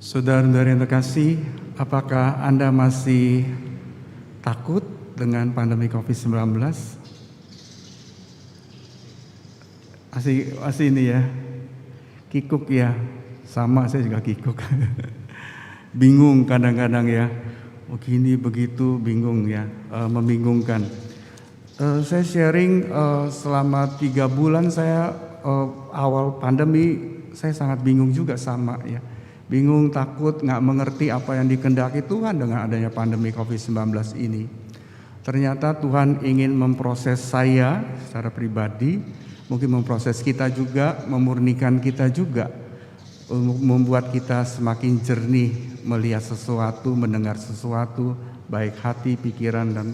Saudara-saudara yang terkasih, apakah Anda masih takut dengan pandemi COVID-19? Masih ini ya, kikuk ya, sama saya juga kikuk. Bingung kadang-kadang ya, begini begitu bingung ya, membingungkan. Saya sharing selama 3 bulan saya awal pandemi, saya sangat bingung juga sama ya. Bingung, takut, nggak mengerti apa yang dikehendaki Tuhan dengan adanya pandemi COVID-19 ini. Ternyata Tuhan ingin memproses saya secara pribadi, mungkin memproses kita juga, memurnikan kita juga, membuat kita semakin jernih melihat sesuatu, mendengar sesuatu, baik hati, pikiran, dan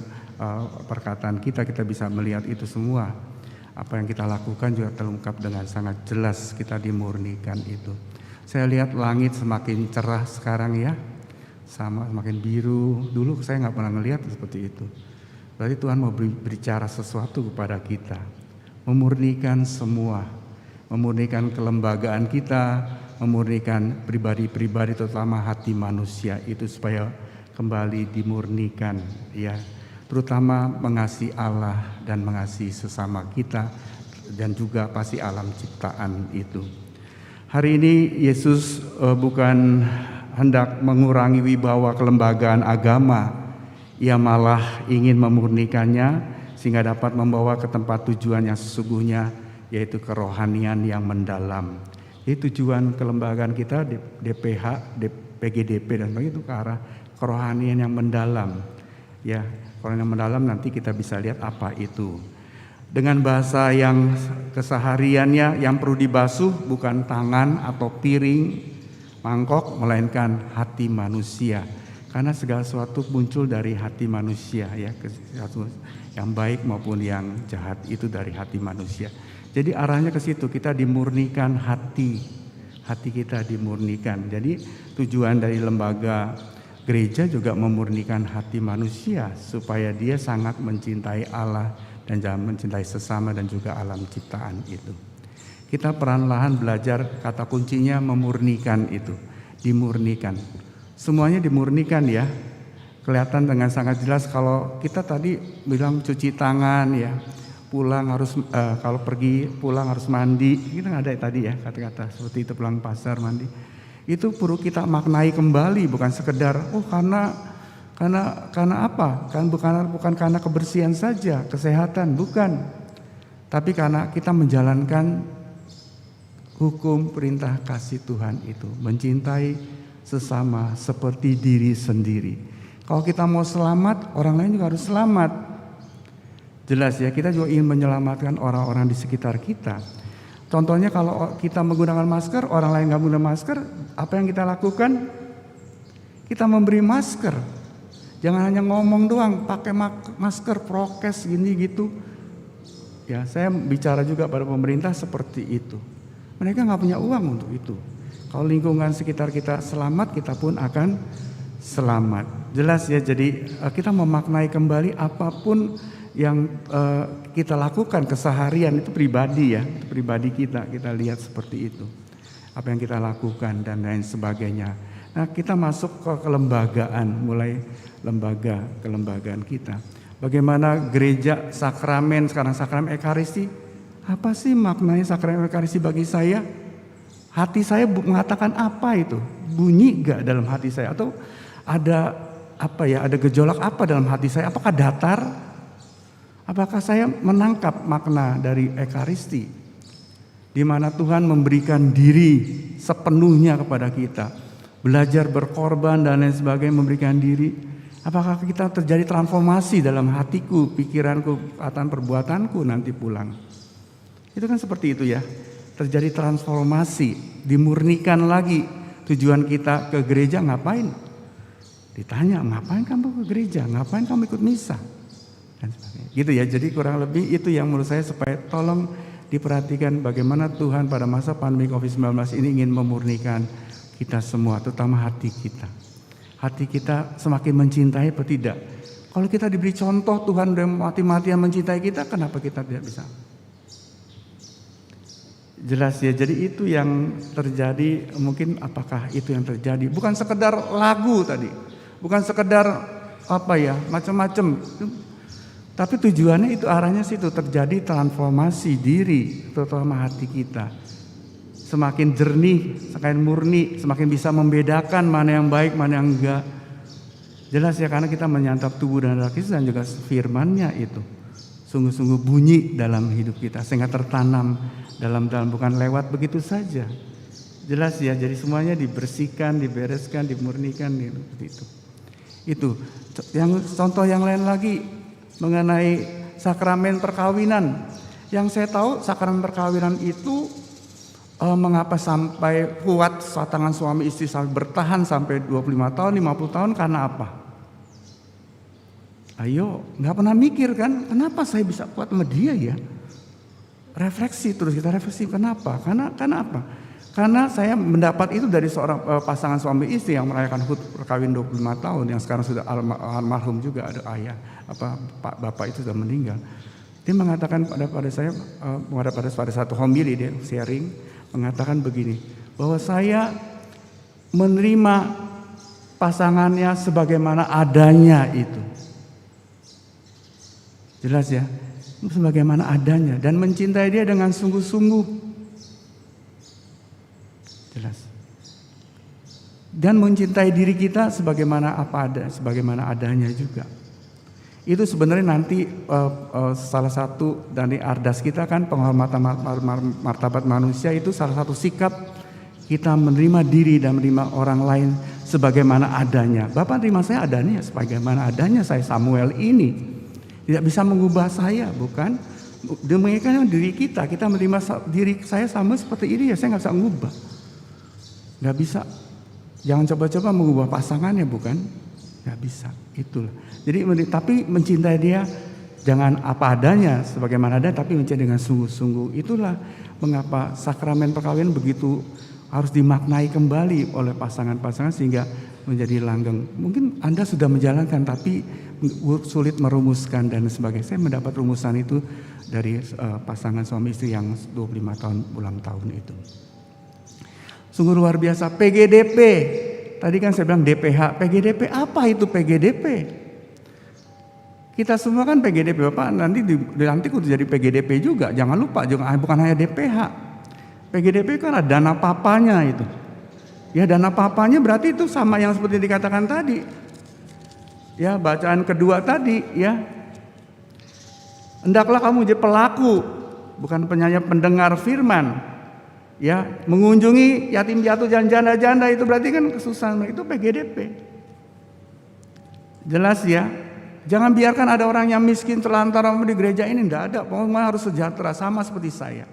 perkataan kita bisa melihat itu semua. Apa yang kita lakukan juga terungkap dengan sangat jelas, kita dimurnikan itu. Saya lihat langit semakin cerah sekarang ya, semakin biru. Dulu saya nggak pernah ngelihat seperti itu. Berarti Tuhan mau berbicara sesuatu kepada kita, memurnikan semua, memurnikan kelembagaan kita, memurnikan pribadi-pribadi, terutama hati manusia itu supaya kembali dimurnikan ya, terutama mengasihi Allah dan mengasihi sesama kita dan juga pasti alam ciptaan itu. Hari ini Yesus bukan hendak mengurangi wibawa kelembagaan agama, ia malah ingin memurnikannya sehingga dapat membawa ke tempat tujuan yang sesungguhnya, yaitu kerohanian yang mendalam. Jadi tujuan kelembagaan kita DPH, PGDP dan begitu ke arah kerohanian yang mendalam. Ya, kerohanian yang mendalam nanti kita bisa lihat apa itu. Dengan bahasa yang kesehariannya, yang perlu dibasuh bukan tangan atau piring, mangkok, melainkan hati manusia. Karena segala sesuatu muncul dari hati manusia ya, yang baik maupun yang jahat itu dari hati manusia. Jadi arahnya ke situ, kita dimurnikan hati kita dimurnikan. Jadi tujuan dari lembaga gereja juga memurnikan hati manusia supaya dia sangat mencintai Allah dan jangan mencintai sesama dan juga alam ciptaan itu. Kita perlahan belajar, kata kuncinya memurnikan itu, dimurnikan. Semuanya dimurnikan ya. Kelihatan dengan sangat jelas kalau kita tadi bilang cuci tangan ya, pulang harus kalau pergi pulang harus mandi. Kita nggak ada tadi ya kata-kata seperti itu, pulang pasar mandi. Itu perlu kita maknai kembali, bukan sekedar karena apa? Bukan karena kebersihan saja, kesehatan, bukan. Tapi karena kita menjalankan hukum perintah kasih Tuhan itu, mencintai sesama seperti diri sendiri. Kalau kita mau selamat, orang lain juga harus selamat. Jelas ya, kita juga ingin menyelamatkan orang-orang di sekitar kita. Contohnya kalau kita menggunakan masker, orang lain nggak menggunakan masker, apa yang kita lakukan? Kita memberi masker. Jangan hanya ngomong doang, pakai masker, prokes gini gitu. Ya, saya bicara juga pada pemerintah seperti itu. Mereka nggak punya uang untuk itu. Kalau lingkungan sekitar kita selamat, kita pun akan selamat. Jelas ya, jadi kita memaknai kembali apapun yang kita lakukan keseharian itu pribadi ya, itu pribadi kita lihat seperti itu. Apa yang kita lakukan dan lain sebagainya. Nah, kita masuk ke kelembagaan, mulai kelembagaan kita. Bagaimana gereja sakramen, sekarang sakramen Ekaristi. Apa sih maknanya sakramen Ekaristi bagi saya? Hati saya mengatakan apa itu? Bunyi gak dalam hati saya? Atau ada apa ya? Ada gejolak apa dalam hati saya? Apakah datar? Apakah saya menangkap makna dari Ekaristi? Di mana Tuhan memberikan diri sepenuhnya kepada kita. Belajar berkorban dan lain sebagainya, memberikan diri. Apakah kita terjadi transformasi dalam hatiku, pikiranku, perbuatanku nanti pulang? Itu kan seperti itu ya. Terjadi transformasi, dimurnikan lagi. Tujuan kita ke gereja ngapain? Ditanya, ngapain kamu ke gereja? Ngapain kamu ikut misa? Dan sebagainya. Gitu ya, jadi kurang lebih itu yang menurut saya supaya tolong diperhatikan bagaimana Tuhan pada masa pandemi COVID-19 ini ingin memurnikan kita semua, terutama hati kita. Hati kita semakin mencintai atau tidak? Kalau kita diberi contoh Tuhan udah mati-matian mencintai kita, kenapa kita tidak bisa? Jelas ya, jadi itu yang terjadi. Mungkin apakah itu yang terjadi? Bukan sekedar lagu tadi, bukan sekedar apa ya, macam-macam. Tapi tujuannya itu arahnya situ, terjadi transformasi diri, terutama hati kita. Semakin jernih, semakin murni, semakin bisa membedakan mana yang baik, mana yang enggak. Jelas ya, karena kita menyantap tubuh dan darah Kristus dan juga firman-Nya itu sungguh-sungguh bunyi dalam hidup kita sehingga tertanam dalam bukan lewat begitu saja. Jelas ya, jadi semuanya dibersihkan, dibereskan, dimurnikan seperti itu. Itu yang contoh yang lain lagi mengenai sakramen perkawinan. Yang saya tahu sakramen perkawinan itu mengapa sampai kuat pasangan suami istri sampai bertahan sampai 25 tahun, 50 tahun karena apa? Ayo, nggak pernah mikir kan, kenapa saya bisa kuat sama dia ya? Refleksi terus, kita refleksi kenapa? Karena apa? Karena saya mendapat itu dari seorang pasangan suami istri yang merayakan HUT perkawin 25 tahun, yang sekarang sudah almarhum juga, ada ayah, Pak Bapak itu sudah meninggal. Dia mengatakan pada satu homili dia sharing, mengatakan begini, bahwa saya menerima pasangannya sebagaimana adanya itu. Jelas ya, sebagaimana adanya dan mencintai dia dengan sungguh-sungguh. Jelas. Dan mencintai diri kita sebagaimana sebagaimana adanya juga. Itu sebenarnya nanti salah satu dari ardas kita kan, penghormatan martabat manusia, itu salah satu sikap kita menerima diri dan menerima orang lain sebagaimana adanya. Bapak terima saya adanya sebagaimana adanya, saya Samuel ini. Tidak bisa mengubah saya, bukan? Demikian diri kita menerima diri saya sama seperti ini ya, saya nggak bisa mengubah. Nggak bisa. Jangan coba-coba mengubah pasangannya, bukan? Nggak bisa. Itulah. Jadi tapi mencintai dia jangan apa adanya, sebagaimana adanya, tapi mencintai dengan sungguh-sungguh. Itulah mengapa sakramen perkawinan begitu harus dimaknai kembali oleh pasangan-pasangan sehingga menjadi langgeng. Mungkin Anda sudah menjalankan tapi sulit merumuskan dan sebagainya. Saya mendapat rumusan itu dari pasangan suami istri yang 25 tahun ulang tahun itu. Sungguh luar biasa. PGDP. Tadi kan saya bilang DPH. PGDP apa itu PGDP? Kita semua kan PGDP, Bapak nanti dilantik untuk jadi PGDP juga. Jangan lupa, bukan hanya DPH. PGDP kan ada dana papanya itu. Ya, dana papanya berarti itu sama yang seperti dikatakan tadi. Ya, bacaan kedua tadi ya. Hendaklah kamu jadi pelaku, bukan penyanyi pendengar firman. Ya, mengunjungi yatim piatu dan janda-janda, itu berarti kan kesusahan, itu PGDP. Jelas ya. Jangan biarkan ada orang yang miskin terlantar di gereja ini, enggak ada. Pokoknya harus sejahtera sama seperti saya.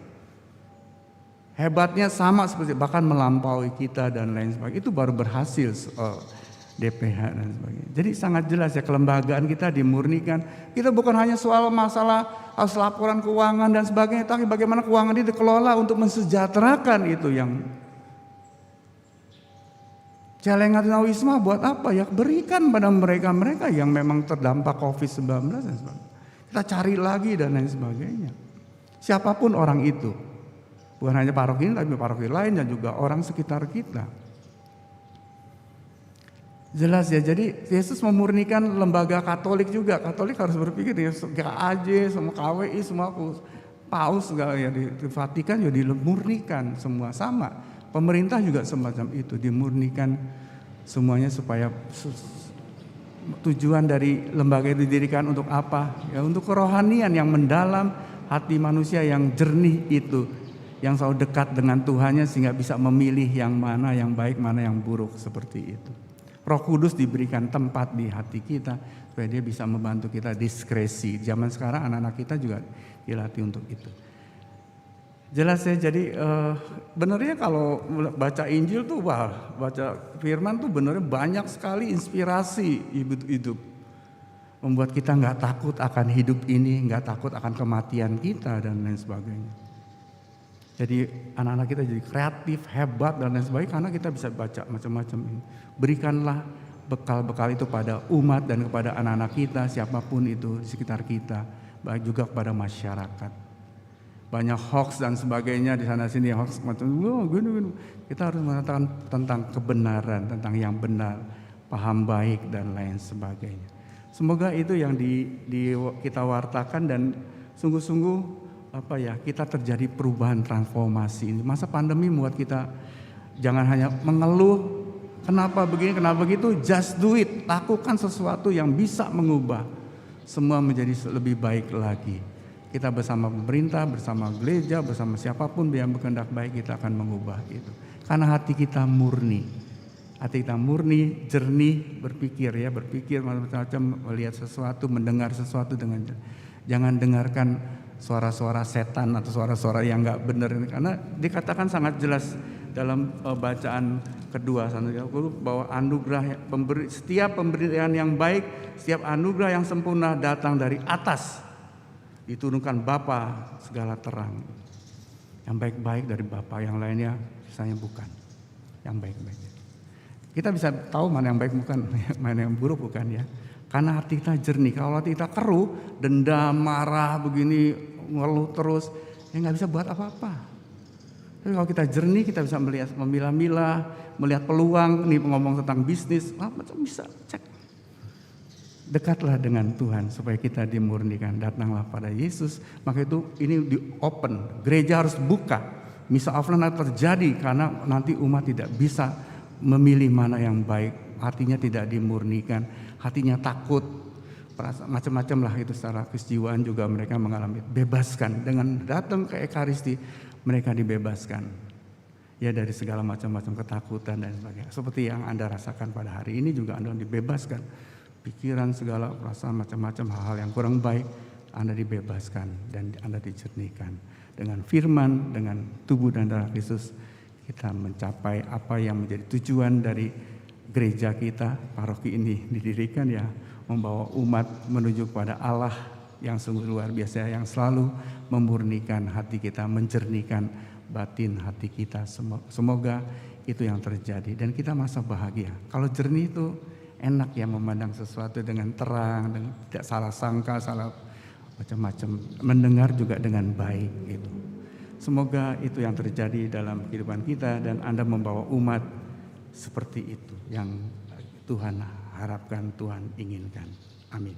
Hebatnya sama seperti, bahkan melampaui kita dan lain sebagainya. Itu baru berhasil DPH dan sebagainya. Jadi sangat jelas ya, kelembagaan kita dimurnikan. Kita bukan hanya soal masalah harus laporan keuangan dan sebagainya, tapi bagaimana keuangan itu dikelola untuk mensejahterakan itu yang celengan tunawisma buat apa ya? Berikan pada mereka-mereka yang memang terdampak COVID-19 dan sebagainya. Kita cari lagi dan lain sebagainya. Siapapun orang itu. Bukan hanya paroki ini, tapi paroki lain dan juga orang sekitar kita. Jelas ya, jadi Yesus memurnikan lembaga Katolik juga. Katolik harus berpikir ya, GAJ, semua KWI, semua paus ya, di Vatikan juga dimurnikan semua sama. Pemerintah juga semacam itu, dimurnikan semuanya supaya tujuan dari lembaga itu didirikan untuk apa? Ya, untuk kerohanian yang mendalam, hati manusia yang jernih itu, yang selalu dekat dengan Tuhannya sehingga bisa memilih yang mana yang baik, mana yang buruk, seperti itu. Roh Kudus diberikan tempat di hati kita supaya dia bisa membantu kita diskresi. Zaman sekarang anak-anak kita juga dilatih untuk itu. Jelas ya, jadi benernya kalau baca Injil tuh, baca firman tuh benernya banyak sekali inspirasi hidup. Membuat kita nggak takut akan hidup ini, nggak takut akan kematian kita dan lain sebagainya. Jadi anak-anak kita jadi kreatif, hebat dan lain sebagainya karena kita bisa baca macam-macam ini. Berikanlah bekal-bekal itu pada umat dan kepada anak-anak kita, siapapun itu di sekitar kita, baik juga kepada masyarakat. banyak hoax dan sebagainya di sana sini, hoax macam gini. Kita harus mengatakan tentang kebenaran, tentang yang benar, paham baik dan lain sebagainya. Semoga itu yang kita wartakan dan sungguh-sungguh kita terjadi perubahan transformasi. Masa pandemi membuat kita jangan hanya mengeluh, kenapa begini, kenapa begitu, just do it. Lakukan sesuatu yang bisa mengubah semua menjadi lebih baik lagi. Kita bersama pemerintah, bersama gereja, bersama siapapun yang berkehendak baik, kita akan mengubah itu. Karena hati kita murni. Hati kita murni, jernih, berpikir macam-macam, melihat sesuatu, mendengar sesuatu dengan jangan dengarkan suara-suara setan atau suara-suara yang enggak benar, karena dikatakan sangat jelas dalam bacaan kedua bahwa anugerah setiap pemberian yang baik, setiap anugerah yang sempurna datang dari atas, diturunkan Bapa segala terang. Yang baik-baik dari Bapa, yang lainnya sisanya bukan. Yang baik-baik. Kita bisa tahu mana yang baik bukan, mana yang buruk bukan ya. Karena hati kita jernih. Kalau hati kita keruh, dendam, marah, begini, ngeluh terus, ya nggak bisa buat apa-apa. Tapi kalau kita jernih, kita bisa melihat, memilah-milah, melihat peluang. Nih ngomong tentang bisnis, macam bisa cek. Dekatlah dengan Tuhan supaya kita dimurnikan. Datanglah pada Yesus. Maka itu ini di open. Gereja harus buka. Misa offline terjadi karena nanti umat tidak bisa memilih mana yang baik. Hatinya tidak dimurnikan, hatinya takut, macam-macam lah itu secara kejiwaan juga mereka mengalami. Bebaskan dengan datang ke Ekaristi, mereka dibebaskan ya dari segala macam-macam ketakutan dan sebagainya. Seperti yang Anda rasakan pada hari ini juga Anda dibebaskan. Pikiran segala perasaan macam-macam hal-hal yang kurang baik Anda dibebaskan dan Anda dijernihkan. Dengan firman, dengan tubuh dan darah Kristus kita mencapai apa yang menjadi tujuan dari gereja kita, paroki ini didirikan ya, membawa umat menuju kepada Allah yang sungguh luar biasa, yang selalu memurnikan hati kita, menjernihkan batin hati kita. Semoga itu yang terjadi dan kita masa bahagia. Kalau jernih itu enak ya, memandang sesuatu dengan terang, dengan tidak salah sangka, salah macam-macam, mendengar juga dengan baik gitu. Semoga itu yang terjadi dalam kehidupan kita dan Anda membawa umat seperti itu yang Tuhan harapkan, Tuhan inginkan. Amin.